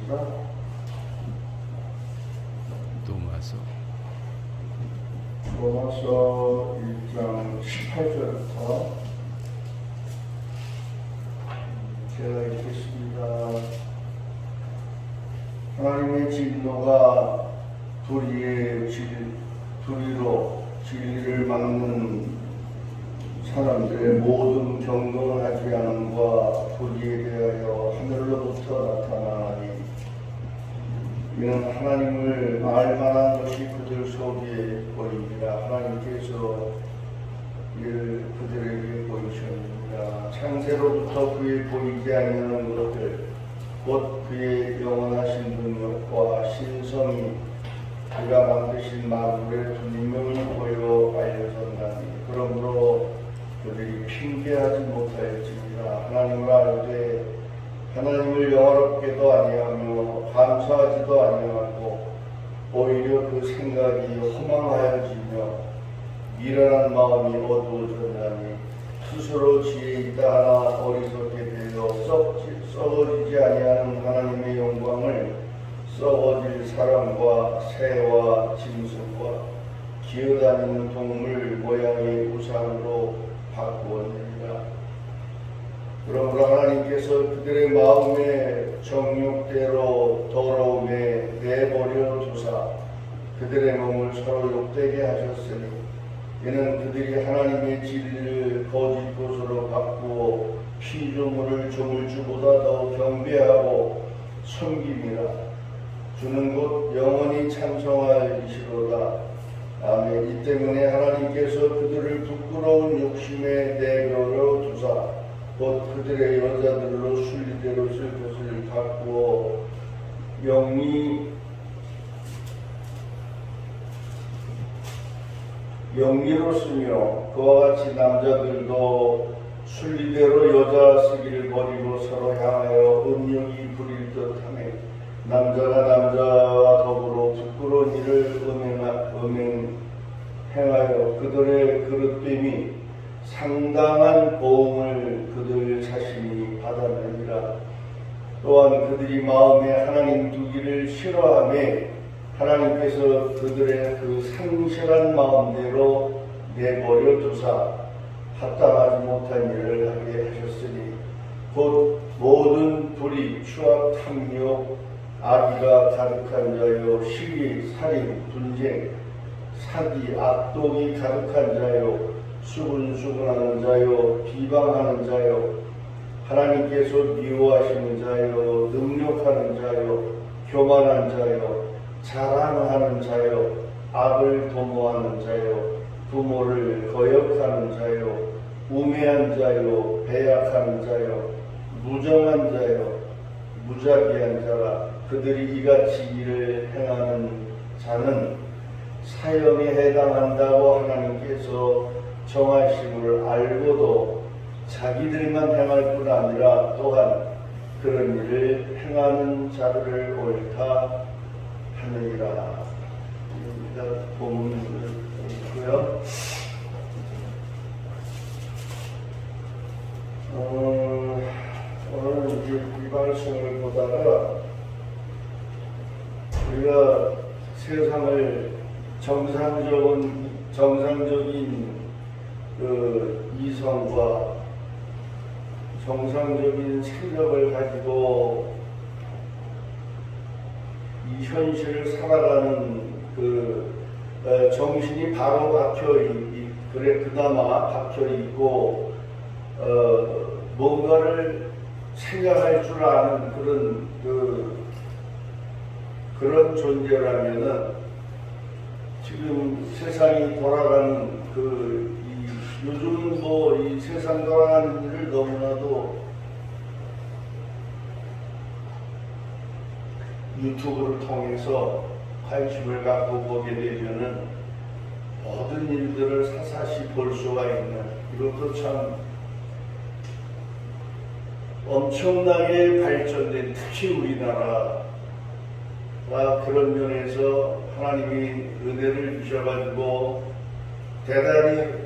하겠습니다. 로마서 1장 18절부터 제가 읽겠습니다. 하나님의 진노가 도리로 진리를 막는 사람들의 모든 경건하지 않음과 도리에 대하여 하늘로부터 나타나니 이는 하나님을 알만한 것이 그들 속에 보입니다. 하나님께서 이를 그들에게 보이셨느니라. 창세로부터 그에 보이지 아니하는 것들 곧 그의 영원하신 능력과 신성이 그가 만드신 만물의 분명히 보여 알려졌나니 그러므로 그들이 핑계하지 못하였지니라. 하나님을 알되 하나님을 영화롭게도 아니하며 감사하지도 아니하고 오히려 그 생각이 허망하여지며 미련한 마음이 어두워졌나니 스스로 지혜 있다 하나 어리석게 되어 썩어지지 아니하는 하나님의 영광을 썩어질 사람과 새와 짐승과 기어다니는 동물 모양의 우상으로 바꾸었느니라. 그러므로 하나님께서 그들의 마음의 정욕대로 더러움에 내버려 두사 그들의 몸을 서로 욕되게 하셨으니 이는 그들이 하나님의 진리를 거짓 것으로 바꾸어 피조물을 조물주보다 더 경배하고 섬김이라. 주는 곧 영원히 찬송할 이시로다. 아멘. 이 때문에 하나님께서 그들을 부끄러운 욕심에 내버려 두사 곧 그들의 여자들로 순리대로 쓸 것을 바꾸어 영리로 쓰며 그와 같이 남자들도 순리대로 여자 쓰기를 버리고 서로 향하여 음욕이 부릴 듯하며 남자가 남자와 더불어 부끄러운 일을 행하여 그들의 그릇됨이 상당한 보응을 그들 자신이 받았느니라. 또한 그들이 마음에 하나님 두기를 싫어하며 하나님께서 그들의 그 상실한 마음대로 내버려 두사 합당하지 못한 일을 하게 하셨으니 곧 모든 불의, 추악, 탐욕, 악의가 가득한 자요 시기, 살인, 분쟁, 사기, 악독이 가득한 자요 수군수군하는 자요 비방하는 자요 하나님께서 미워하시는 자요 능욕하는 자요 교만한 자요 자랑하는 자요 악을 도모하는 자요 부모를 거역하는 자요 우매한 자요 배약한 자요 무정한 자요 무자비한 자라. 그들이 이같이 일을 행하는 자는 사형에 해당한다고 하나님께서 정하심을 알고도 자기들만 행할 뿐 아니라 또한 그런 일을 행하는 자들을 옳다 하느니라. 본문을 읽고요. 오늘 이제 이 말씀을 보다가 우리가 세상을 정상적인 그 이성과 정상적인 생각을 가지고 이 현실을 살아가는 그 정신이 바로 그나마 박혀 있고 뭔가를 생각할 줄 아는 그런 존재라면은 지금 세상이 돌아가는 요즘 이 세상 돌아가는 일을 너무나도 유튜브를 통해서 관심을 갖고 보게 되면은 모든 일들을 사사시 볼 수가 있는 이것도 참 엄청나게 발전된 특히 우리나라가 그런 면에서 하나님이 은혜를 주셔가지고 대단히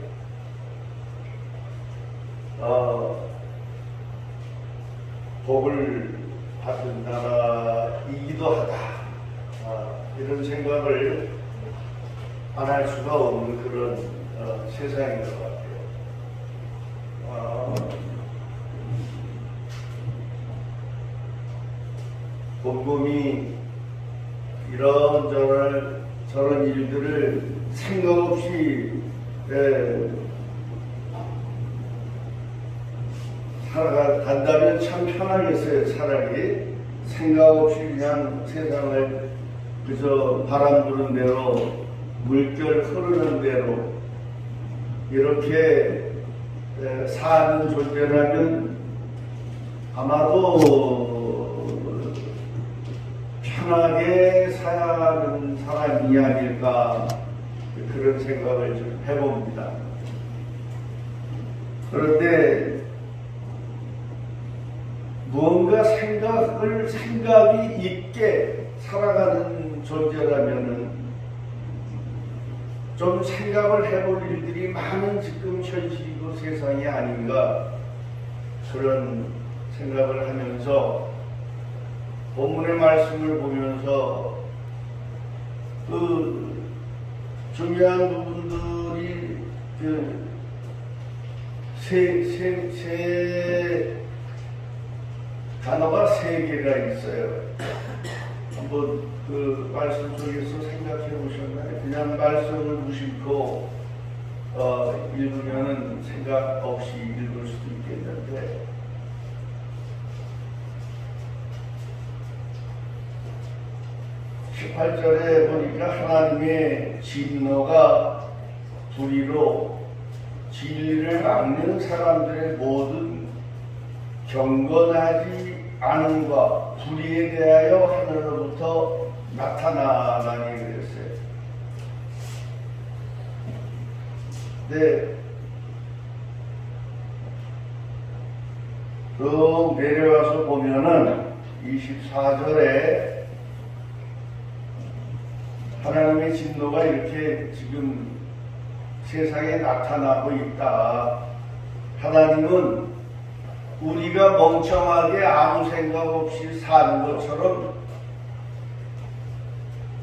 복을 받은 나라이기도 하다. 이런 생각을 안 할 수가 없는 그런 세상인 것 같아요. 곰곰이 이런저런 저런 일들을 생각 없이 살아간다면 참 편하겠어요. 차라리 생각 없이 그냥 세상을 그저 바람 부는 대로 물결 흐르는 대로 이렇게 사는 존재라면 아마도 편하게 사는 사람이 아닐까 그런 생각을 좀 해봅니다. 그런데 무언가 생각이 있게 살아가는 존재라면은 좀 생각을 해볼 일들이 많은 지금 현실이고 세상이 아닌가 그런 생각을 하면서 본문의 말씀을 보면서 그 중요한 부분들이 그 단어가 세 개가 있어요. 한번 그 말씀 속에서 생각해 보셨나요? 그냥 말씀을 무심코 읽으면은 생각 없이 읽을 수도 있겠는데, 18절에 보니까 하나님의 진노가 불의로 진리를 막는 사람들의 모든 경건하지 않음과 불의에 대하여 하늘로부터 나타나라니 그랬어요. 네. 쭉 내려와서 보면은 24절에 하나님의 진노가 이렇게 지금 세상에 나타나고 있다. 하나님은 우리가 멍청하게 아무 생각 없이 사는 것처럼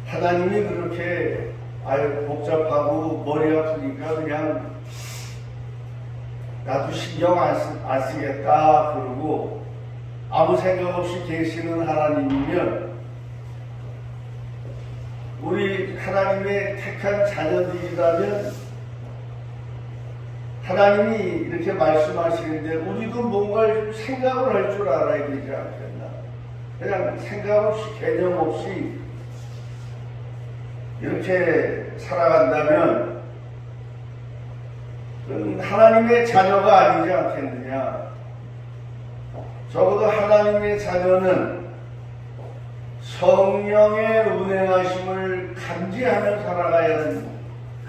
하나님이 그렇게 복잡하고 머리 아프니까 그냥 나도 신경 안 쓰겠다 그러고 아무 생각 없이 계시는 하나님이면 우리 하나님의 택한 자녀들이라면 하나님이 이렇게 말씀하시는데 우리도 뭔가를 생각을 할 줄 알아야 되지 않겠나. 그냥 생각 없이 개념 없이 이렇게 살아간다면 하나님의 자녀가 아니지 않겠느냐. 적어도 하나님의 자녀는 성령의 운행하심을 감지하며 살아가야 하는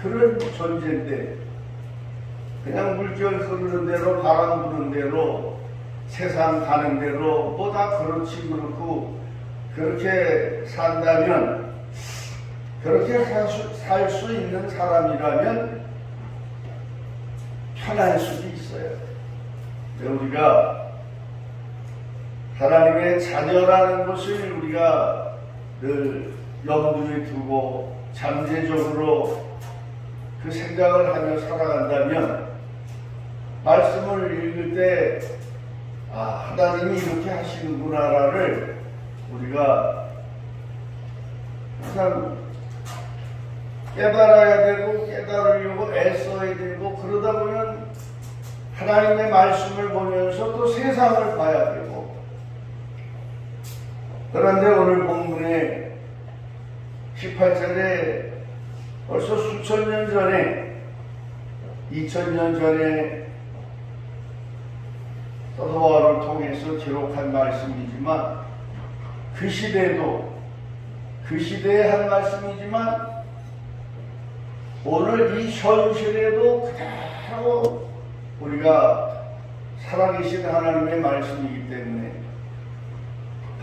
그런 존재인데 그냥 물결 흐르는 대로 바람 부는 대로 세상 가는 대로 뭐 다 그렇지 그렇고 그렇게 산다면 그렇게 살 수 있는 사람이라면 편할 수도 있어요. 우리가 하나님의 자녀라는 것을 우리가 늘 염두에 두고 잠재적으로 그 생각을 하며 살아간다면 말씀을 읽을 때 하나님이 이렇게 하시는구나를 우리가 항상 깨달아야 되고 깨달으려고 애써야 되고 그러다 보면 하나님의 말씀을 보면서 또 세상을 봐야 되고 그런데 오늘 본문에 18절에 벌써 수천 년 전에 2000년 전에 서도바울을 통해서 기록한 말씀이지만 그 시대에 한 말씀이지만 오늘 이 현실에도 그대로 우리가 살아계신 하나님의 말씀이기 때문에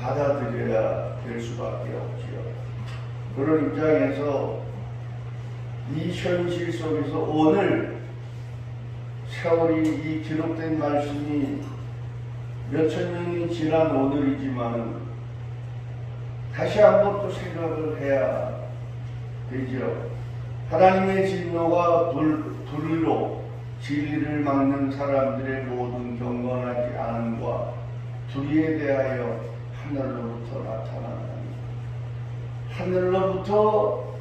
받아들여야 될 수밖에 없지요. 그런 입장에서 이 현실 속에서 오늘 세월이 이 기록된 말씀이 몇천 년이 지난 오늘이지만 다시 한번 또 생각을 해야 되죠. 하나님의 진노가 불의로 진리를 막는 사람들의 모든 경건하지 않음과 불의에 대하여 하늘로부터 나타나는, 하늘로부터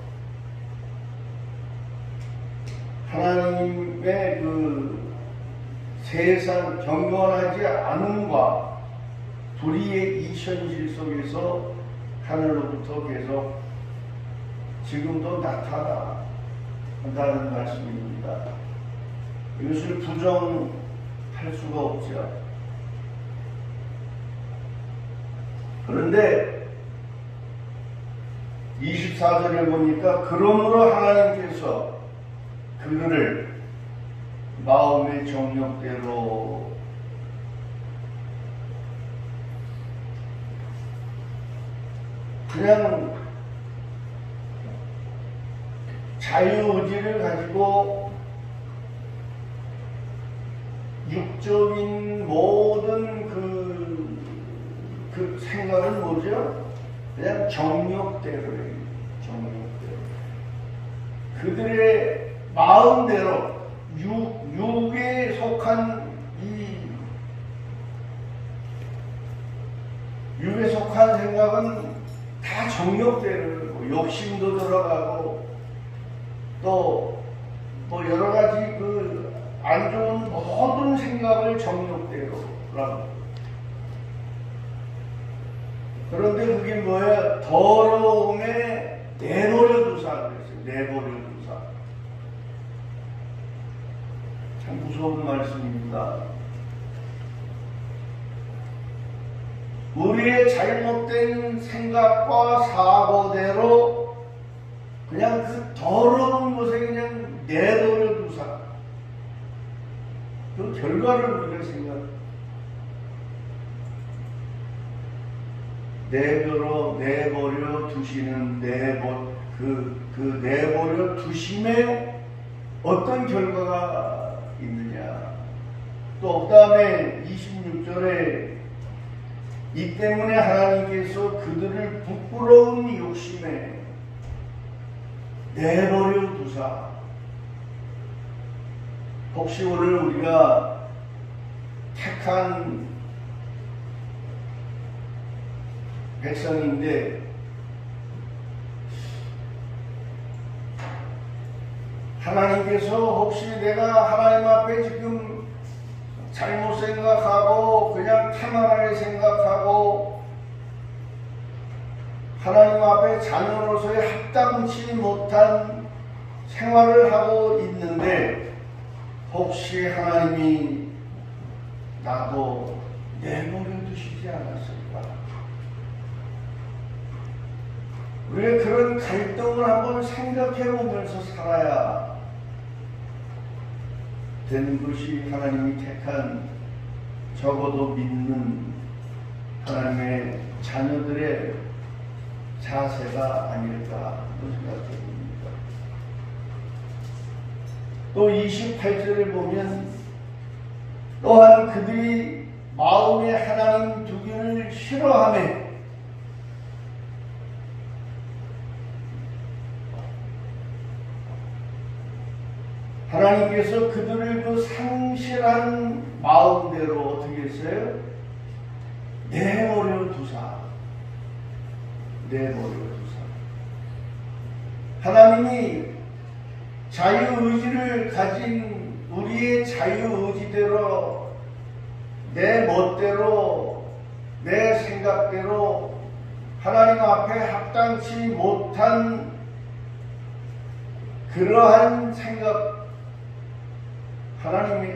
하나님의 그 세상 경건하지 않음과 불의의 이 현실 속에서 하늘로부터 계속 지금도 나타난다는 말씀입니다. 이것을 부정할 수가 없죠. 그런데 24절에 보니까 그러므로 하나님께서 그들을 마음의 정욕대로 그냥 자유의지를 가지고 육적인 모든 그 생각은 뭐죠? 그냥 정욕대로예요. 정욕대로. 그들의 마음대로 육에 속한 육에 속한 생각은 다 정욕대로, 욕심도 들어가고 또 뭐 여러 가지 그 안 좋은 모든 생각을 정욕대로라고. 그런데 그게 뭐야? 더러움에 내버려 두사 그랬어요. 내버려 두사. 참 무서운 말씀입니다. 우리의 잘못된 생각과 사고대로 그냥 그 더러운 것에 그냥 내버려 두사. 그 결과를 우리가 내버려 두시는 내버려 두심에 어떤 결과가 있느냐. 또 그 다음에 26절에 이 때문에 하나님께서 그들을 부끄러운 욕심에 내버려 두사. 혹시 오늘 우리가 택한 백성인데 하나님께서 혹시 내가 하나님 앞에 지금 잘못 생각하고 그냥 태만하게 생각하고 하나님 앞에 자녀로서의 합당치 못한 생활을 하고 있는데 혹시 하나님이 나도 내버려 두시지 않았을까? 우리가 그런 갈등을 한번 생각해 보면서 살아야 되는 것이 하나님이 택한 적어도 믿는 하나님의 자녀들의 자세가 아닐까 생각해 봅니다. 또 28절에 보면 또한 그들이 마음에 하나님 두기를 싫어하며 하나님께서 그들을 그 상실한 마음대로 어떻게 했어요? 내버려 두사. 하나님이 자유의지를 가진 우리의 자유의지대로 내 멋대로 내 생각대로 하나님 앞에 합당치 못한 그러한 생각, 하나님이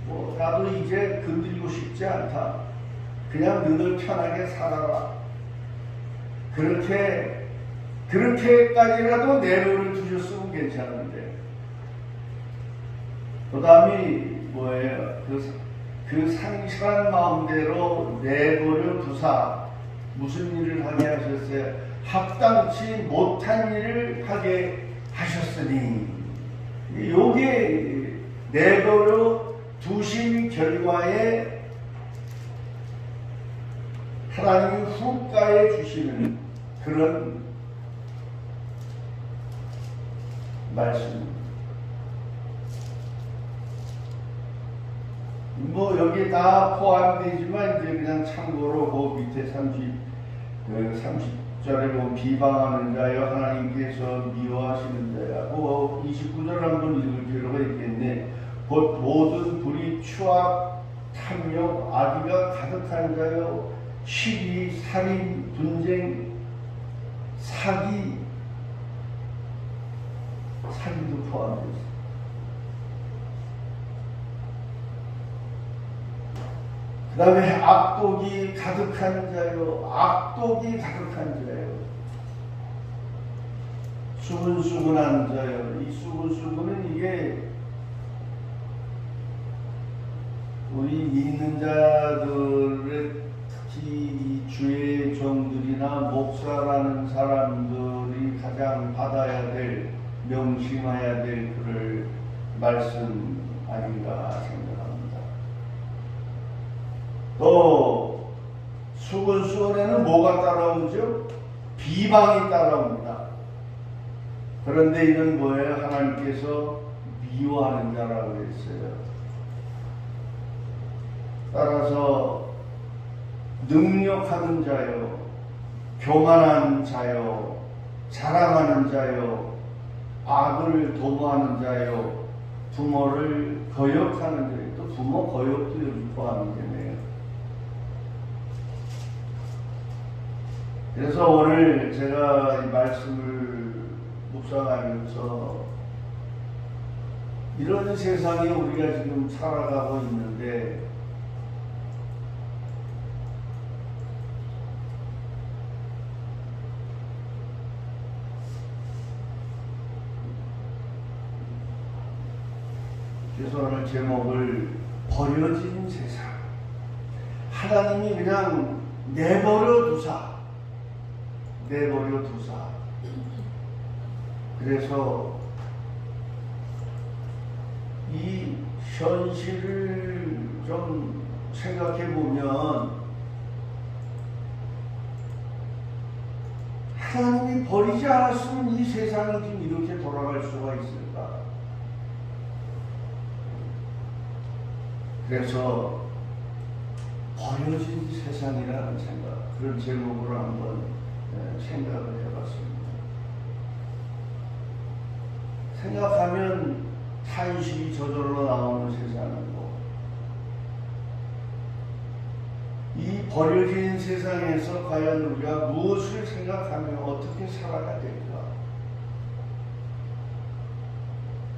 뭐 나도 이제 건드리고 싶지 않다. 그냥 너희들 편하게 살아라. 그렇게까지라도 내버려 두셨으면 괜찮은데. 그 다음이 뭐예요? 그 상실한 마음대로 내버려 두사 무슨 일을 하게 하셨어요? 합당치 못한 일을 하게 하셨으니. 요게 내버려 두신 결과에 하나님이 후가에 주시는 그런 말씀입니다. 뭐 여기 다 포함되지만 이제 그냥 참고로 그 밑에 30절에 뭐 비방하는 자여 하나님께서 미워하시는 자야, 뭐 29절 한번 읽을 필요가 있겠네. 곧 모든 불의, 추악, 탐욕, 악의가 가득한 자여 시기, 살인, 분쟁, 사기도 포함되어 있습니다. 그 다음에 악독이 가득한 자요, 악독이 가득한 자요, 수근수근한 자요. 이 수근수근은 이게 우리 믿는 자들의 특히 이 주의 종들이나 목사라는 사람들이 가장 받아야 될, 명심해야 될 그럴 말씀 아닌가 생각합니다. 또 수근수근에는 뭐가 따라오죠? 비방이 따라옵니다. 그런데 이는 뭐예요? 하나님께서 미워하는 자라고 했어요. 따라서 능력하는 자요, 교만한 자요, 자랑하는 자요, 악을 도모하는 자요, 부모를 거역하는 자요. 또 부모 거역도 여기 포함이 되네요. 그래서 오늘 제가 이 말씀을 묵상하면서 이런 세상에 우리가 지금 살아가고 있는데 그래서 오늘 제목을 버려진 세상, 하나님이 그냥 내버려 두사. 그래서 이 현실을 좀 생각해 보면 하나님이 버리지 않았으면 이 세상이 지금 이렇게 돌아갈 수가 있을까? 그래서 버려진 세상이라는 생각, 그런 제목으로 한번 생각을 해봤습니다. 생각하면 탄식이 저절로 나오는 세상이고, 이 버려진 세상에서 과연 우리가 무엇을 생각하며 어떻게 살아야 될까?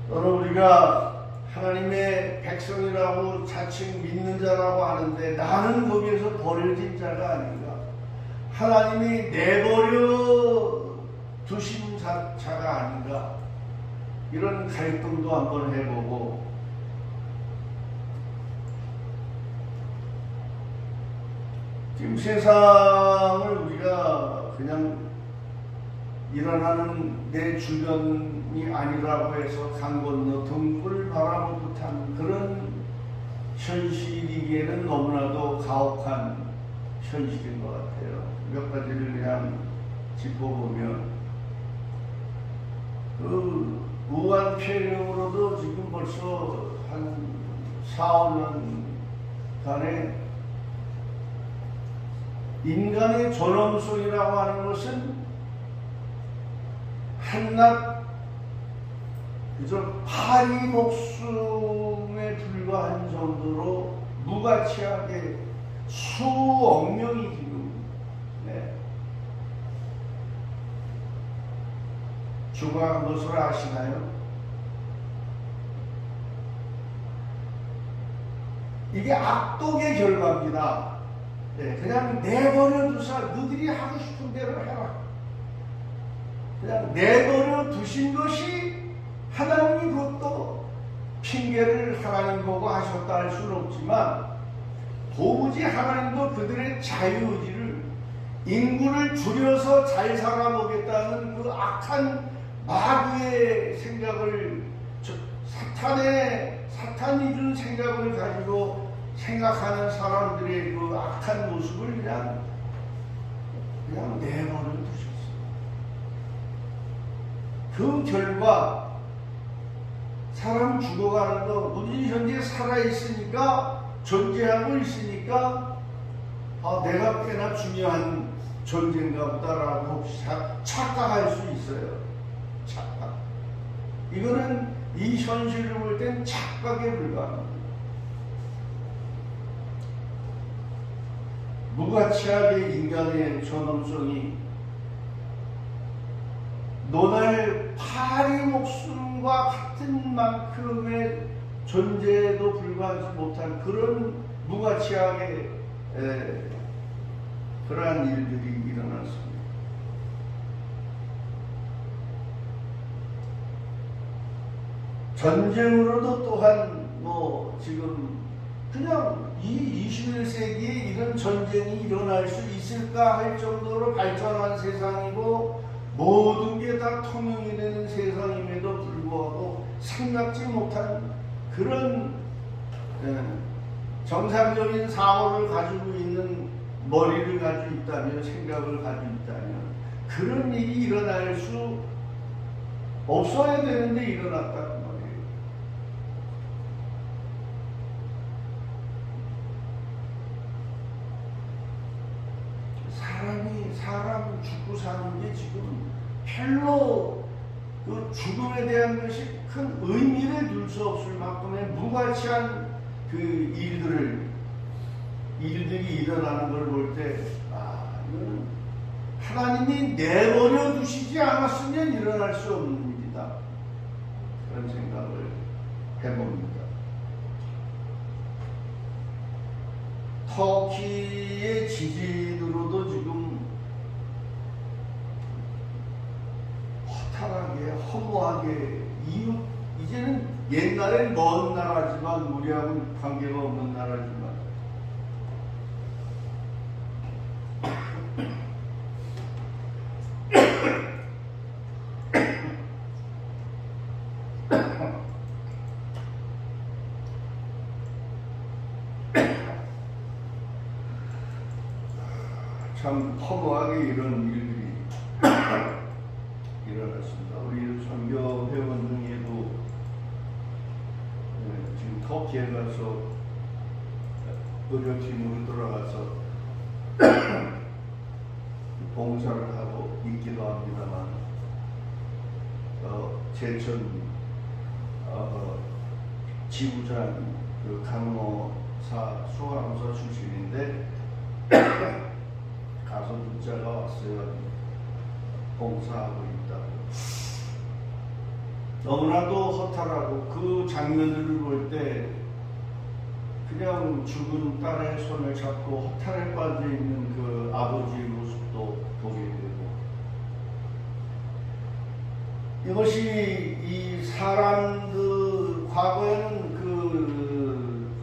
또는 우리가 하나님의 백성이라고 자칭 믿는 자라고 하는데 나는 거기에서 버려진 자가 아닌가? 하나님이 내버려 두신 자가 아닌가? 이런 갈등도 한번 해보고, 지금 세상을 우리가 그냥 일어나는 내 주변이 아니라고 해서 강 건너 등불 바라볼 듯한 그런 현실이기에는 너무나도 가혹한 현실인 것 같아요. 몇 가지를 그냥 짚어보면, 그 무한 폐렴으로도 지금 벌써 한 4~5년간에 인간의 존엄성이라고 하는 것은 한낱 그저 파리 목숨에 불과한 정도로 무가치하게 수억 명이 지금 죽어간 것을 아시나요? 이게 악독의 결과입니다. 그냥 내버려 두사 너희들이 하고 싶은 대로 해라. 그냥 내버려 두신 것이 하나님이 그것도 핑계를 하나님 보고 하셨다 할 수는 없지만, 도무지 하나님도 그들의 자유의지를, 인구를 줄여서 잘 살아보겠다는 그 악한 마귀의 생각을, 사탄이 준 생각을 가지고 생각하는 사람들의 그 악한 모습을 그냥 그냥 내버려 두셨어요. 그 결과 사람 죽어가는 거 우리 현재 살아있으니까 존재하고 있으니까 내가 꽤나 중요한 존재인가 보다라고 착각할 수 있어요. 착각. 이거는 이 현실을 볼 땐 착각에 불과합니다. 무가치하게 인간의 존엄성이 논할 파리 목숨과 같은 만큼의 존재에도 불과하지 못한 그런 무가치하게 그러한 일들이 일어났습니다. 전쟁으로도 또한 지금 그냥 이 21세기에 이런 전쟁이 일어날 수 있을까 할 정도로 발전한 세상이고 모든 게 다 통용이 되는 세상임에도 불구하고 생각지 못한 그런 정상적인 사고를 가지고 있는 머리를 가지고 있다면, 생각을 가지고 있다면 그런 일이 일어날 수 없어야 되는데 일어났다 그 말이에요. 사람 죽고 사는 게 지금 별로 그 죽음에 대한 것이 큰 의미를 둘 수 없을 만큼의 무가치한 그 일들이 일어나는 걸 볼 때, 이거는 하나님이 내버려 두시지 않았으면 일어날 수 없는 일이다. 그런 생각을 해봅니다. 터키의 지진으로도 지금 허탈하게, 허무하게, 이제는 옛날엔 먼 나라지만, 우리하고는 관계가 없는 나라지만, 참 허무하게 이런 일들이 일어났습니다. 우리 선교 회원 중에도 지금 터키에 가서 의료팀으로 돌아가서 봉사를 하고 있기도 합니다만, 제천 지부장 그 간호사 수강사 출신인데 가서 문자가 왔어요. 봉사하고 있다고. 너무나도 허탈하고 그 장면들을 볼 때 그냥 죽은 딸의 손을 잡고 허탈에 빠져있는 그 아버지의 모습도 보게 되고, 이것이 이 사람들 과거에는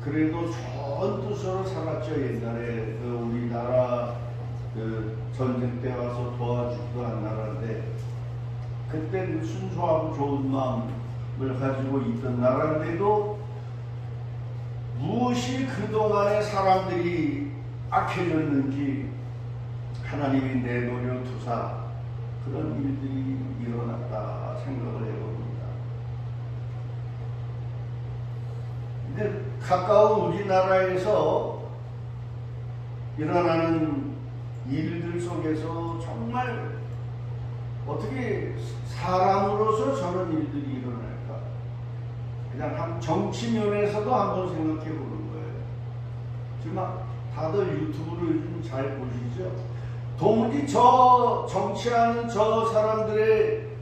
그래도 좋은 뜻으로 살았죠. 옛날에 우리나라 전쟁 때 와서 도와주기도 한 나라인데, 그때 순수하고 좋은 마음을 가지고 있던 나라인데도 무엇이 그동안의 사람들이 악해졌는지 하나님이 내버려 두사 그런 일들이 일어났다 생각을 해봅니다. 근데 가까운 우리나라에서 일어나는 일들 속에서 정말 어떻게 사람으로서 저런 일들이 일어날까? 그냥 정치면에서도 한번 생각해 보는 거예요. 지금 다들 유튜브를 요즘 잘 보시죠? 도무지 저 정치하는 저 사람들의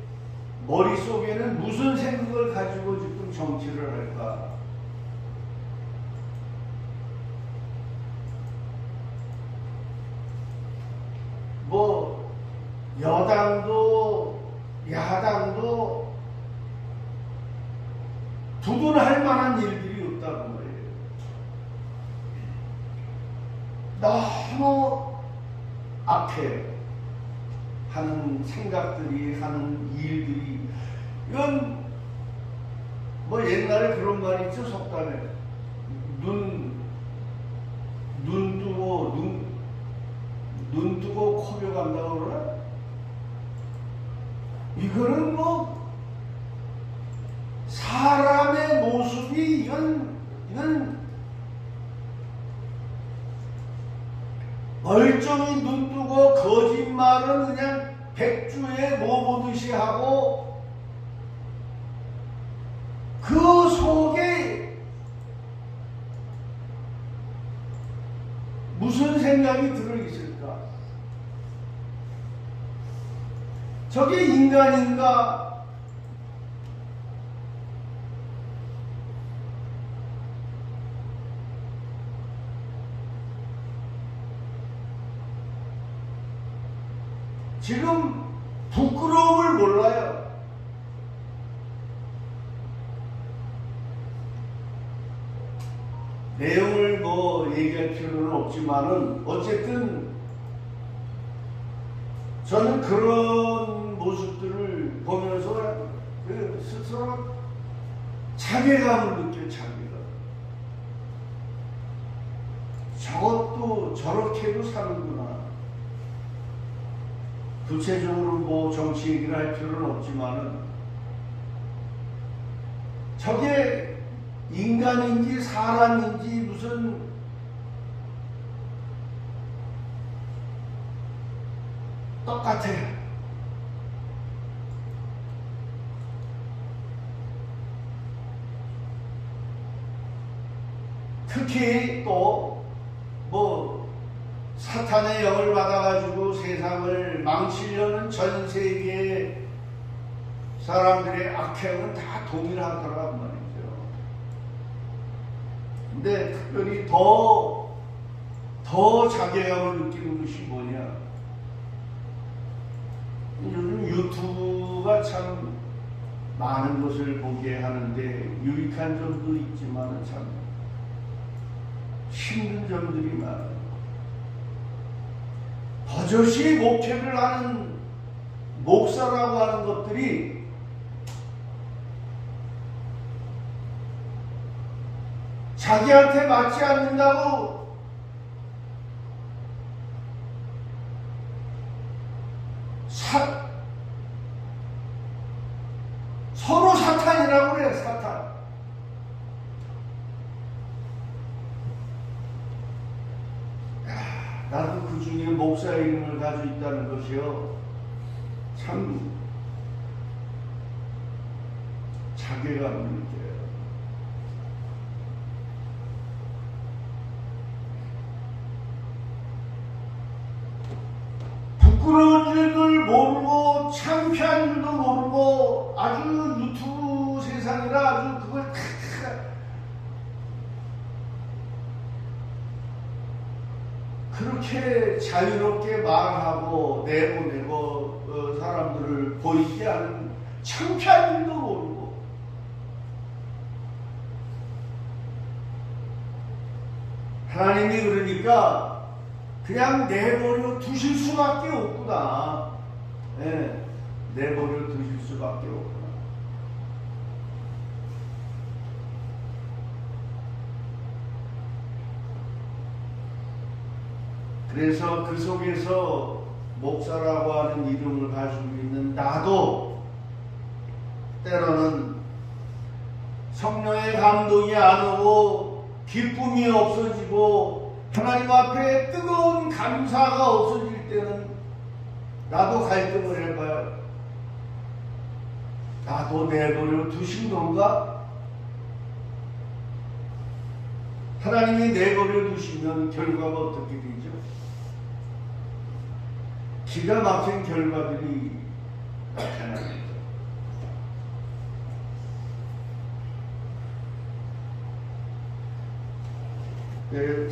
머릿속에는 무슨 생각을 가지고 지금 정치를 할까? 여당도 야당도 두둔할 만한 일들이 없다는 거예요. 너무 악해 하는 생각들이, 하는 일들이, 이건 옛날에 그런 말이 있죠. 속담에 눈 뜨고 눈 뜨고 코뼈 간다고 그러나? 이거는 뭐 사람의 모습이 이건 멀쩡히 눈 뜨고 거짓말은 그냥 백주에 뭐 보듯이 하고 그 속에 무슨 생각이 들어있을까? 저게 인간인가? 지금 부끄러움을 몰라요. 내용을 뭐 얘기할 필요는 없지만은 어쨌든 저는 그런 모습들을 보면서 스스로 자괴감을 느껴요. 자괴감. 저것도 저렇게도 사는구나. 구체적으로 뭐 정치 얘기를 할 필요는 없지만은 저게 인간인지 사람인지 무슨 똑같아요. 특히 또 뭐 사탄의 영을 받아가지고 세상을 망치려는 전 세계의 사람들의 악행은 다 동일하더란 말이죠. 근데 특별히 더 자괴감을 느끼는 것이 뭐냐. 요즘 유튜브가 참 많은 것을 보게 하는데 유익한 점도 있지만 참 힘든 점들이 많아요. 버젓이 목회를 하는 목사라고 하는 것들이 자기한테 맞지 않는다고 서로 사탄이라고 그래요. 사탄. 나도 그 중에 목사의 이름을 가지고 있다는 것이요. 참 자괴감을 느껴요. 부끄러운 줄도 모르고 창피한 줄도 모르고 아주 유튜브 세상이라 아주 그걸 그렇게 자유롭게 말하고 내보내고 사람들을 보이게 하는 창피한 줄도 모르고 하나님이 그러니까 그냥 내버려 두실 수밖에 없구나. 네, 내버려 두실 수밖에 없구나. 그래서 그 속에서 목사라고 하는 이름을 가지고 있는 나도 때로는 성령의 감동이 안 오고 기쁨이 없어지고 하나님 앞에 뜨거운 감사가 없어질 때는 나도 갈등을 해봐요. 나도 내버려 두신 건가? 하나님이 내버려 두시면 결과가 어떻게 되죠? 기가 막힌 결과들이 나타납니다.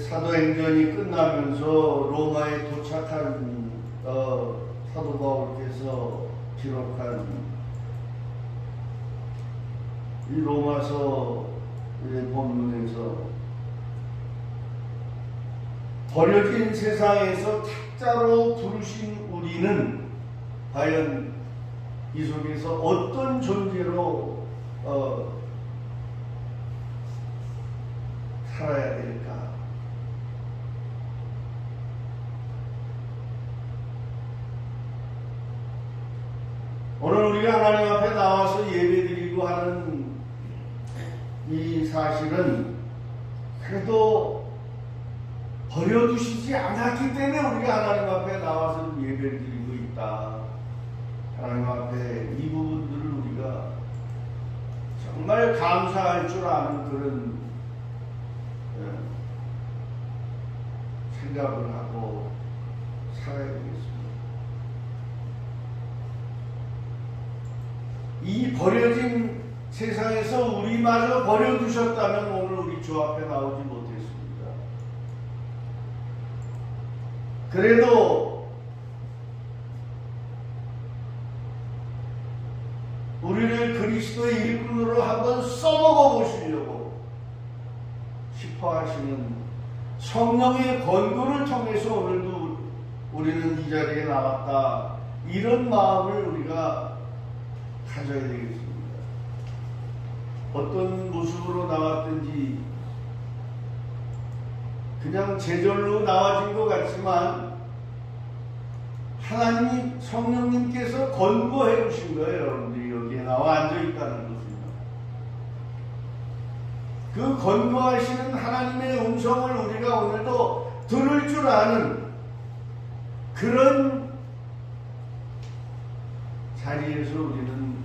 사도행전이 끝나면서 로마에 도착한 사도 바울께서 기록한 이 로마서 본문에서 버려진 세상에서 탁자로 부르신 우리는 과연 이 속에서 어떤 존재로 살아야 될까? 오늘 우리가 하나님 앞에 나와서 예배드리고 하는 이 사실은 그래도 버려두시지 않았기 때문에 우리가 하나님 앞에 나와서 예배를 드리고 있다. 하나님 앞에 이 부분들을 우리가 정말 감사할 줄 아는 그런 생각을 하고 살아야 되겠습니다. 이 버려진 세상에서 우리마저 버려두셨다면 오늘 우리 주 앞에 나오지 못했습니다. 그래도 우리를 그리스도의 일꾼으로 한번 써먹어 보시려고 싶어 하시는 성령의 권고를 통해서 오늘도 우리는 이 자리에 나왔다. 이런 마음을 우리가 가져야 되겠습니다. 어떤 모습으로 나왔든지 그냥 제절로 나와진 것 같지만 하나님이 성령님께서 권고해 주신 거예요. 여러분들이 여기에 나와 앉아 있다는 것입니다. 그 권고하시는 하나님의 음성을 우리가 오늘도 들을 줄 아는 그런 자리에서 우리는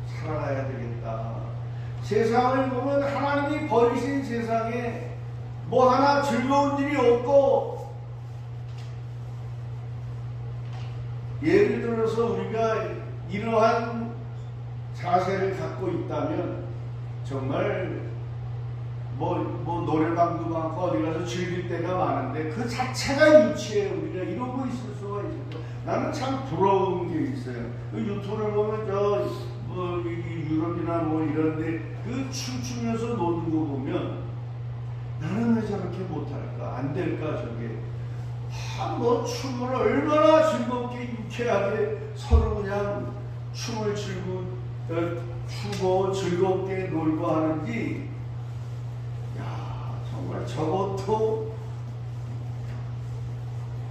살아가야 되겠다. 세상을 보면 하나님이 버리신 세상에 뭐 하나 즐거운 일이 없고, 예를 들어서 우리가 이러한 자세를 갖고 있다면 정말 뭐 노래방도 많고 어디 가서 즐길 때가 많은데 그 자체가 유치해. 우리가 이러고 있을 수가 있어요. 나는 참 부러운 게 있어요. 그 유튜브를 보면 유럽이나 뭐 이런데 그 춤추면서 노는 거 보면 나는 왜 저렇게 못할까? 안 될까 저게? 뭐 춤을 얼마나 즐겁게 유쾌하게 서로 그냥 춤을 추고 즐겁게 놀고 하는지, 야 정말 저것도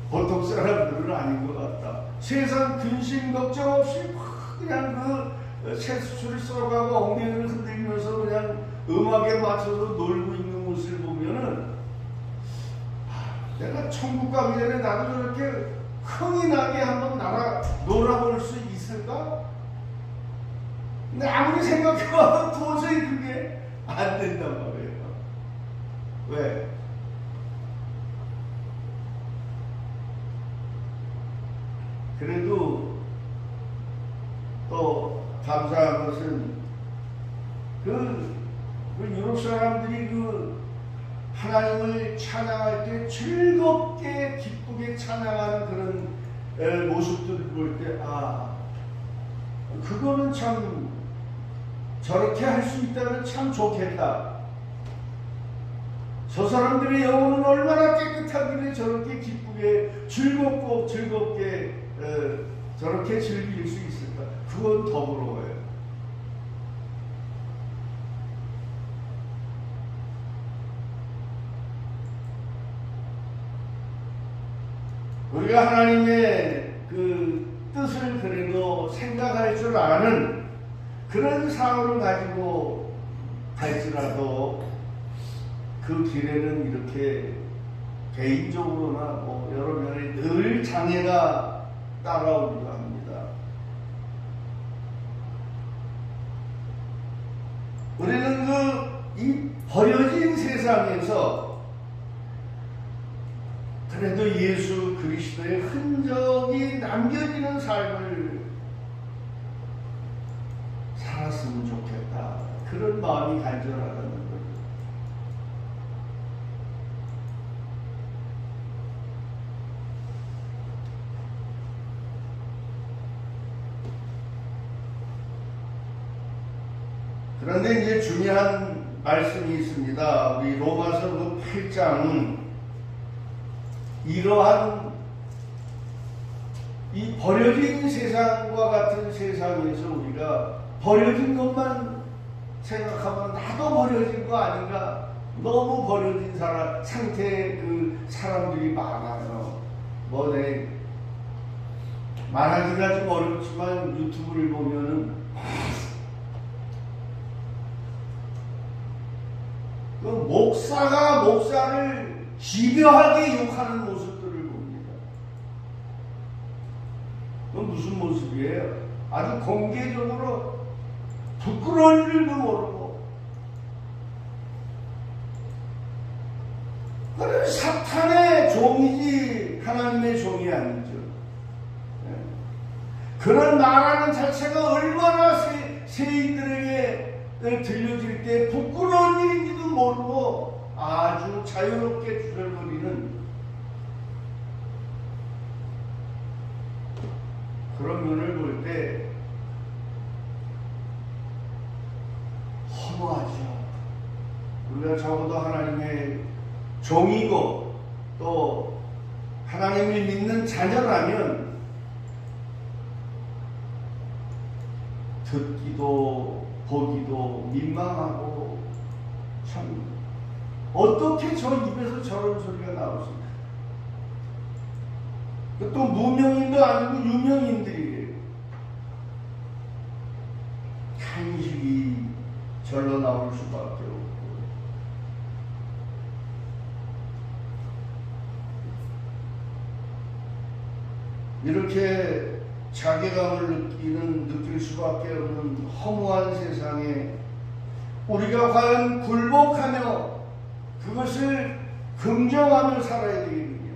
보통 사람들은 아닌 것 같다. 세상 근심 걱정 없이 그냥 그 새수를 썰어가고 엉덩이를 흔들면서 그냥 음악에 맞춰서 놀고 있는 모습을 보면은 내가 천국 가기 전에 나도 저렇게 흥이 나게 한번 놀아볼 수 있을까? 근데 아무리 생각해봐도 도저히 그게 안 된단 말이에요. 왜? 그래도 또 감사한 것은 그 유럽 사람들이 하나님을 찬양할 때 즐겁게 기쁘게 찬양하는 그런 모습들을 볼 때 그거는 참 저렇게 할 수 있다면 참 좋겠다. 저 사람들의 영혼은 얼마나 깨끗하길래 저렇게 기쁘게 즐겁게 저렇게 즐길 수 있을까? 그건 더 부러워요. 우리가 하나님의 그 뜻을 그래도 생각할 줄 아는 그런 삶을 가지고 갈지라도 그 길에는 이렇게 개인적으로나 뭐 여러 면에 늘 장애가 따라오기도 합니다. 우리는 이 버려진 세상에서 그래도 예수 그리스도의 흔적이 남겨지는 삶을 살았으면 좋겠다. 그런 마음이 간절하다는 거죠. 그런데 이제 중요한 말씀이 있습니다. 우리 로마서 그 8장은 이러한 이 버려진 세상과 같은 세상에서 우리가 버려진 것만 생각하면 나도 버려진 거 아닌가? 너무 버려진 상태의 그 사람들이 많아요. 말하기가 좀 어렵지만 유튜브를 보면은 그 목사가 목사를 집요하게 욕하는 모습들을 봅니다. 그건 무슨 모습이에요? 아주 공개적으로 부끄러운 일도 모르고 그건 사탄의 종이지 하나님의 종이 아니죠. 그런 말하는 자체가 얼마나 세인들에게 들려질 때 부끄러운 일인지도 모르고 아주 자유롭게 주절거리는 그런 면을 볼 때 허무하죠. 우리가 적어도 하나님의 종이고 또 하나님을 믿는 자녀라면 듣기도 보기도 민망하고 참 어떻게 저 입에서 저런 소리가 나오십니까? 또 무명인도 아니고 유명인들이에요. 탄식이 절로 나올 수밖에 없고 이렇게 자괴감을 느낄 수밖에 없는 허무한 세상에 우리가 과연 굴복하며 그것을 긍정하며 살아야 되겠느냐?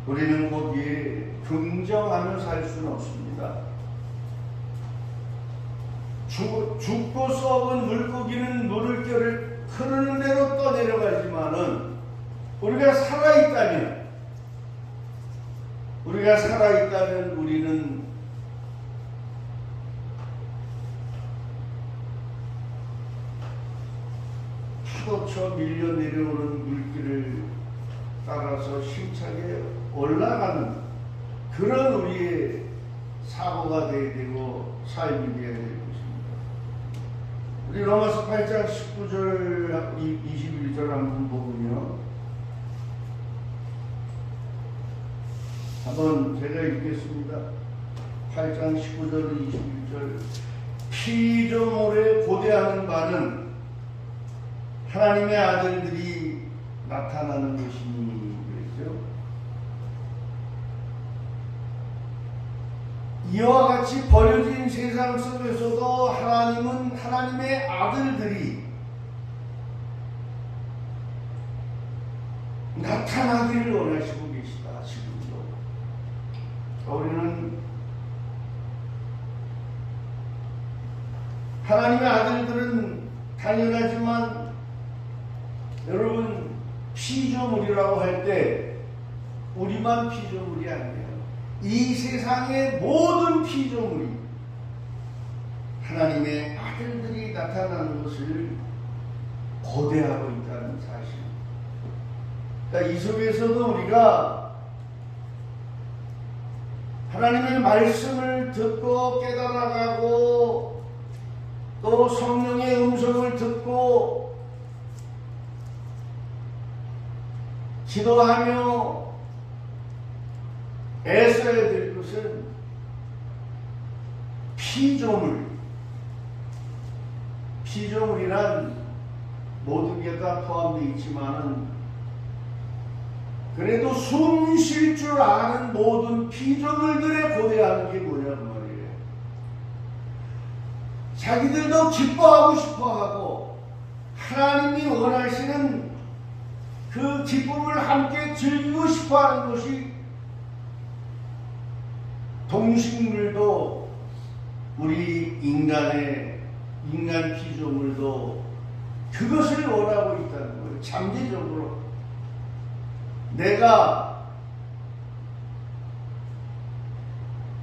우리는 거기에 긍정하며 살 수는 없습니다. 죽고 썩은 물고기는 물을 흐르는 대로 떠내려가지만은 우리가 살아있다면 우리는 파도쳐 밀려 내려오는 물길을 따라서 힘차게 올라가는 그런 우리의 사고가 되어야 되고 삶이 되어야 될 것입니다. 우리 로마서 8장 19절 21절 한번 보면요. 한번 제가 읽겠습니다. 8장 19절 21절 피조물에 고대하는 바는 하나님의 아들들이 나타나는 것이니 그랬죠. 이와 같이 버려진 세상 속에서도 하나님은 하나님의 아들들이 나타나기를 원하시고 계시다. 지금도 우리는 하나님의 아들들은 당연하지만 여러분 피조물이라고 할 때 우리만 피조물이 아니에요. 이 세상의 모든 피조물이 하나님의 아들들이 나타나는 것을 고대하고 있다는 사실. 그러니까 이 속에서도 우리가 하나님의 말씀을 듣고 깨달아가고 또 성령의 음성을 듣고 기도하며 애써야 될 것은 피조물이란 모든 게 다 포함되어 있지만은 그래도 숨 쉴 줄 아는 모든 피조물들에 고대하는 게 뭐냐는 말이에요. 자기들도 기뻐하고 싶어하고 하나님이 원하시는 그 기쁨을 함께 즐기고 싶어하는 것이 동식물도 우리 인간 피조물도 그것을 원하고 있다는 거예요. 잠재적으로 내가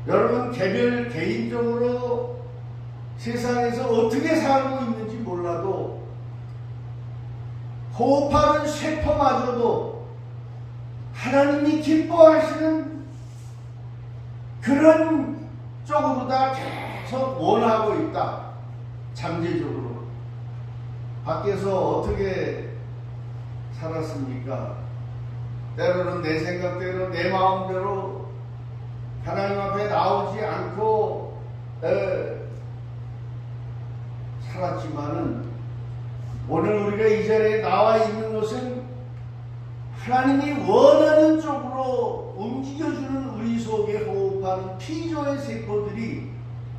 여러분 개인적으로 세상에서 어떻게 살고 있는지 몰라도 호흡하는 쇠포마저도 하나님이 기뻐하시는 그런 쪽으로 다 계속 원하고 있다. 잠재적으로. 밖에서 어떻게 살았습니까? 때로는 내 생각대로 내 마음대로 하나님 앞에 나오지 않고 살았지만은 오늘 우리가 이 자리에 나와 있는 것은 하나님이 원하는 쪽으로 움직여주는 우리 속에 호흡하는 피조의 세포들이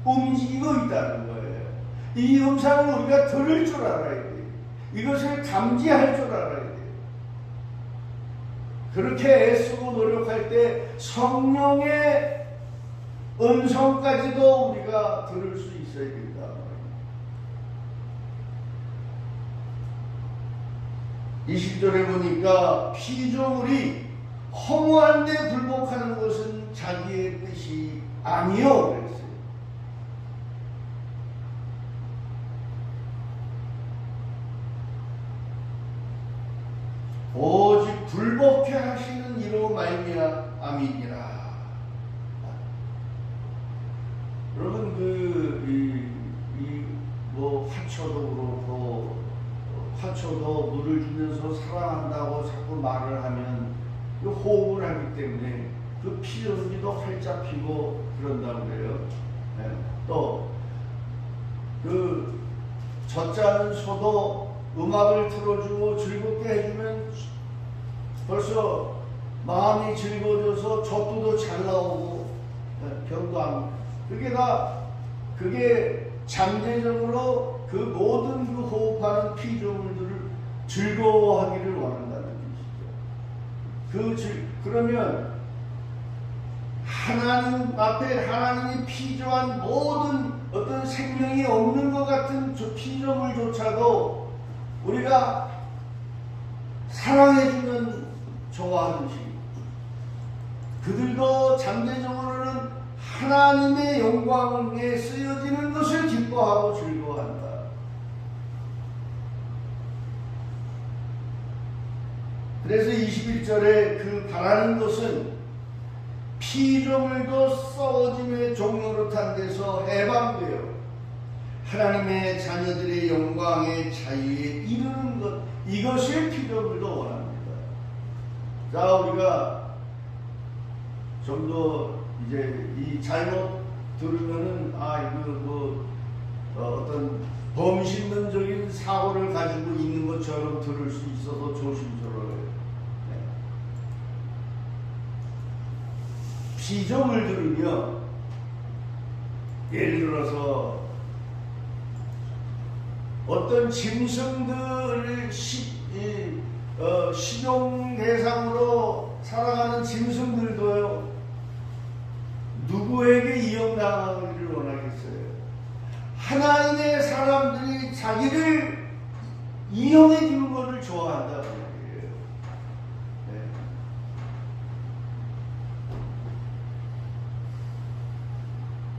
움직이고 있다는 거예요. 이 음성을 우리가 들을 줄 알아야 돼요. 이것을 감지할 줄 알아야 돼요. 그렇게 애쓰고 노력할 때 성령의 음성까지도 우리가 들을 수 있어야 된다. 20절에 보니까 피조물이 허무한데 굴복하는 것은 자기의 뜻이 아니요 그랬어요. 오직 굴복해 하시는 이로 말미암이니라. 여러분 뭐 화초도 그렇고 화초도 물을 주면서 사랑한다고 자꾸 말을 하면 호흡을 하기 때문에 그 피전기도 활짝 피고 그런다고 그래요. 네. 또 그 젖자는 소도 음악을 틀어주고 즐겁게 해주면 벌써 마음이 즐거워져서 젖도 잘 나오고 병도 안. 그게 잠재적으로 그 모든 그 호흡하는 피조물들을 즐거워하기를 원한다는 뜻이죠. 그러면 하나님 앞에 하나님이 피조한 모든 어떤 생명이 없는 것 같은 저 피조물조차도 우리가 사랑해주면 좋아하듯이 그들도 잠재적으로는 하나님의 영광에 쓰여지는 것을 기뻐하고 즐거워한다. 그래서 21절에 그 바라는 것은 피조물도 썩어짐의 종로로 탄 데서 해방되어 하나님의 자녀들의 영광의 자유에 이르는 것, 이것을 피조물도 원합니다. 자, 우리가 좀 더 이제 이 잘못 들으면은 이거 어떤 범신론적인 사고를 가지고 있는 것처럼 들을 수 있어서 조심스러워요. 피조물들은요, 예를 들어서 어떤 짐승들을 식용 대상으로 살아가는 짐승들도요, 누구에게 이용당하기를 원하겠어요? 하나님의 사람들이 자기를 이용해 주는 것을 좋아한다는 얘기예요. 네.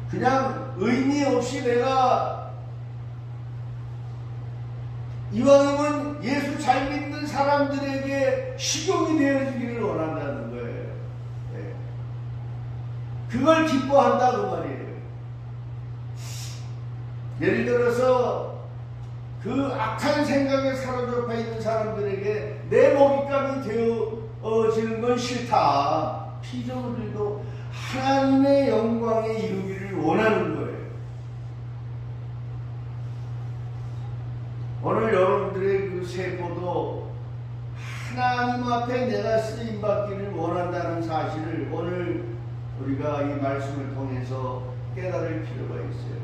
그냥 의미 없이 내가 이왕이면 예수 잘 믿는 사람들에게 식용이 되어지기를 원한다는 거예요. 네. 그걸 기뻐한다 그 말이에요. 예를 들어서 그 악한 생각에 사로잡혀 있는 사람들에게 내 먹잇감이 되어지는 건 싫다. 피조물들도 하나님의 영광에 이루기를 원하는 거예요. 오늘 여러분들의 그 세포도 하나님 앞에 내가 쓰임받기를 원한다는 사실을 오늘 우리가 이 말씀을 통해서 깨달을 필요가 있어요.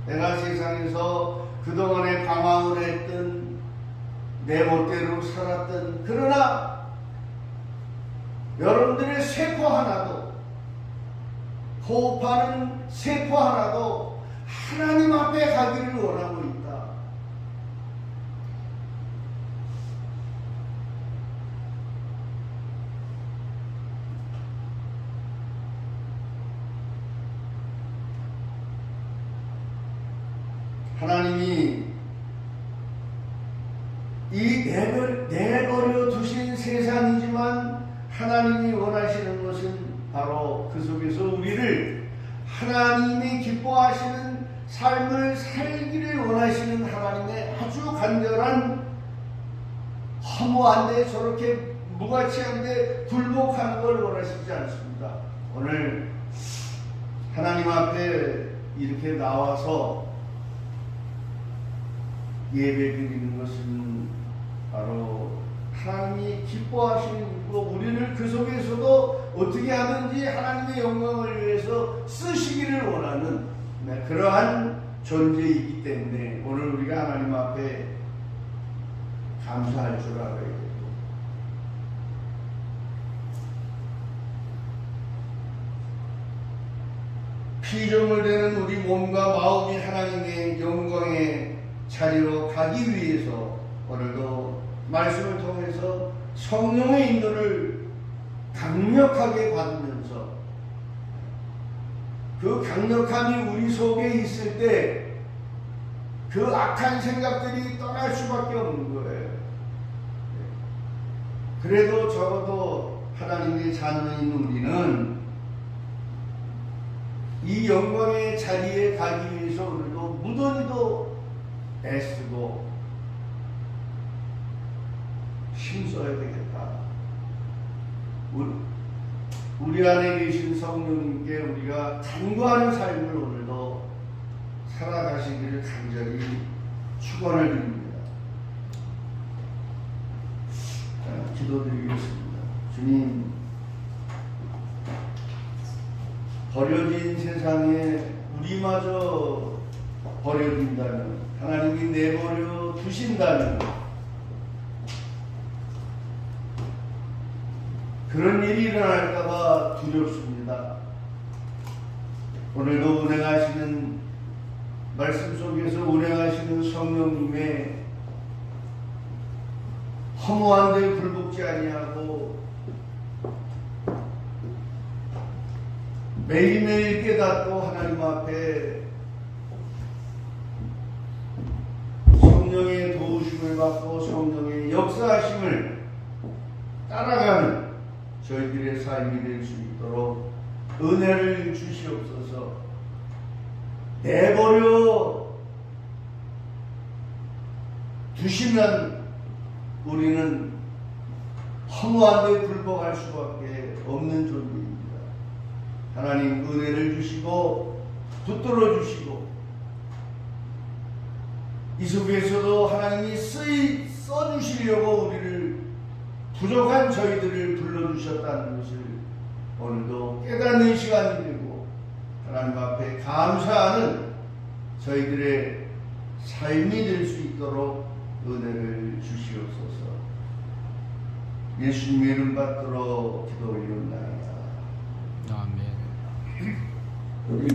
내가 세상에서 그동안에 방황을 했던 내 멋대로 살았던, 그러나 여러분들의 세포 하나도, 호흡하는 세포 하나도 하나님 앞에 가기를 원하고 있다. 하나님이 이 내버려 두신 세상이지만 하나님이 원하시는 것은 바로 그 속에서 우리를 하나님이 기뻐하시는 삶을 살기를 원하시는 하나님의 아주 간절한, 허무한데 저렇게 무가치한데 굴복하는 걸 원하시지 않습니다. 오늘 하나님 앞에 이렇게 나와서 예배 드리는 것은 바로 하나님이 기뻐하시는 일이고, 우리를 그 속에서도 어떻게 하든지 하나님의 영광을 위해서 쓰시기를 원하는 그러한 존재이기 때문에 오늘 우리가 하나님 앞에 감사할 줄 알아야 되고, 피조물 되는 우리 몸과 마음이 하나님의 영광의 자리로 가기 위해서 오늘도 말씀을 통해서 성령의 인도를 강력하게 받으면서 그 강력함이 우리 속에 있을 때 그 악한 생각들이 떠날 수밖에 없는 거예요. 그래도 적어도 하나님의 자녀인 우리는 이 영광의 자리에 가기 위해서 오늘도 무던히도 애쓰고 힘써야 되겠다. 우리 안에 계신 성령님께 우리가 간구하는 삶을 오늘도 살아가시기를 간절히 축원을 드립니다. 자, 기도드리겠습니다. 주님, 버려진 세상에 우리마저 버려진다면, 하나님이 내버려 두신다면, 그런 일이 일어날까봐 두렵습니다. 오늘도 운행하시는 말씀 속에서 운행하시는 성령님의 허무한 데 굴복지 아니하고 매일매일 깨닫고 하나님 앞에 성령의 도우심을 받고 성령의 역사하심을 따라가는 저희들의 삶이 될 수 있도록 은혜를 주시옵소서. 내버려 두시면 우리는 허무한 데 굴복할 수밖에 없는 존재입니다. 하나님 은혜를 주시고 붙들어 주시고, 이 속에서도 하나님이 써주시려고 우리를, 부족한 저희들을 불러주셨다는 것을 오늘도 깨닫는 시간이 되고, 하나님 앞에 감사하는 저희들의 삶이 될 수 있도록 은혜를 주시옵소서. 예수님의 이름 받들어 기도 올리옵나이다. 아멘. 우리